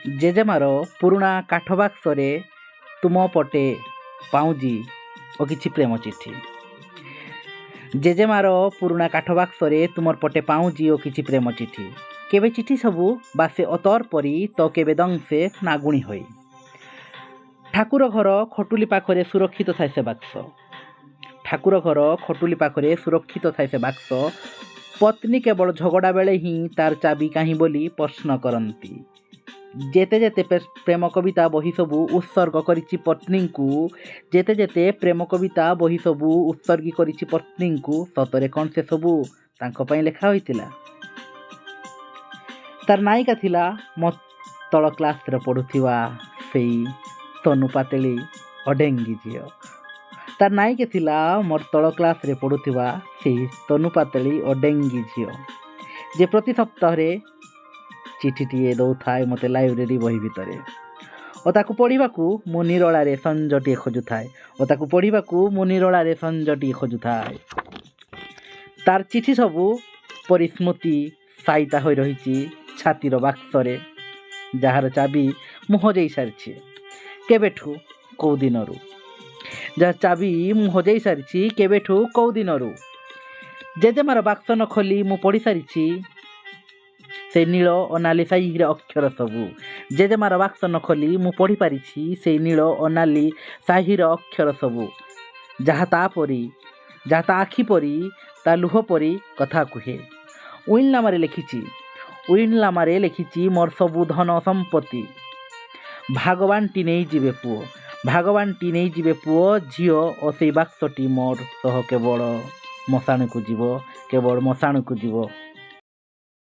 ଜେଜେମାର ପୁରୁଣା କାଠ ବାକ୍ସରେ ତୁମ ପଟେ ପାଉଁଜି ଓ କିଛି ପ୍ରେମ ଚିଠି। ଜେଜେମାର ପୁରୁଣା କାଠ ବାକ୍ସରେ ତୁମର ପଟେ ପାଉଁଜି ଓ କିଛି ପ୍ରେମ ଚିଠି। କେବେ ଚିଠି ସବୁ ବାସେ ଅତର ପରି ତ କେବେ ଦଂଶେ ନାଗୁଣି ହୋଇ। ଠାକୁର ଘର ଖଟୁଲି ପାଖରେ ସୁରକ୍ଷିତ ଥାଏ ସେ ବାକ୍ସ। ଠାକୁର ଘର ଖଟୁଲି ପାଖରେ ସୁରକ୍ଷିତ ଥାଏ ସେ ବାକ୍ସ। ପତ୍ନୀ କେବଳ ଝଗଡ଼ା ବେଳେ ହିଁ ତାର ଚାବି କାହିଁ ବୋଲି ପ୍ରଶ୍ନ କରନ୍ତି। ଯେତେ ଯେତେ ପ୍ରେମ କବିତା ବହି ସବୁ ଉତ୍ସର୍ଗ କରିଛି ପତ୍ନୀଙ୍କୁ, ଯେତେ ଯେତେ ପ୍ରେମ କବିତା ବହି ସବୁ ଉତ୍ସର୍ଗୀ କରିଛି ପତ୍ନୀଙ୍କୁ, ସତରେ କ'ଣ ସେ ସବୁ ତାଙ୍କ ପାଇଁ ଲେଖା ହୋଇଥିଲା? ତାର ନାୟିକା ଥିଲା ମୋ ତଳ କ୍ଲାସରେ ପଢ଼ୁଥିବା ସେଇ ତନୁ ପାତେଳି ଅଡେଙ୍ଗି ଝିଅ। ତାର ନାୟିକା ଥିଲା ମୋର ତଳ କ୍ଲାସରେ ପଢ଼ୁଥିବା ସେଇ ତନୁ ପାତେଳି ଅଡେଙ୍ଗି ଝିଅ, ଯେ ପ୍ରତି ସପ୍ତାହରେ ଚିଠିଟିଏ ଦେଉଥାଏ ମୋତେ ଲାଇବ୍ରେରୀ ବହି ଭିତରେ। ଓ ତାକୁ ପଢ଼ିବାକୁ ମୁଁ ନିରୋଳାରେ ସଞ୍ଜଟିଏ ଖୋଜୁଥାଏ। ତାର ଚିଠି ସବୁ ପରି ସ୍ମୃତି ସାଇତା ହୋଇ ରହିଛି ଛାତିର ବାକ୍ସରେ, ଯାହାର ଚାବି ମୁଁ ହଜେଇ ସାରିଛି କେବେଠୁ କେଉଁ ଦିନରୁ। ଜେଜେମାର ବାକ୍ସ ନ ଖୋଲି ମୁଁ ପଢ଼ି ସାରିଛି ସେଇ ନୀଳ ଓ ନାଲି ସାହିର ଅକ୍ଷର ସବୁ। ଜେଜେମାର ବାକ୍ସ ନ ଖୋଲି ମୁଁ ପଢ଼ିପାରିଛି ସେଇ ନୀଳ ଓ ନାଲି ସାହିର ଅକ୍ଷର ସବୁ, ଯାହା ତା ଆଖି ପରି, ତା ଲୁହ ପରି କଥା କୁହେ। ଉଇଲନାମାରେ ଲେଖିଛି ମୋର ସବୁ ଧନ ସମ୍ପତ୍ତି ଭାଗବାଣ୍ଟି ନେଇଯିବେ ପୁଅ ଝିଅ, ଓ ସେଇ ବାକ୍ସଟି ମୋର ସହ କେବଳ ମଶାଣକୁ ଯିବ।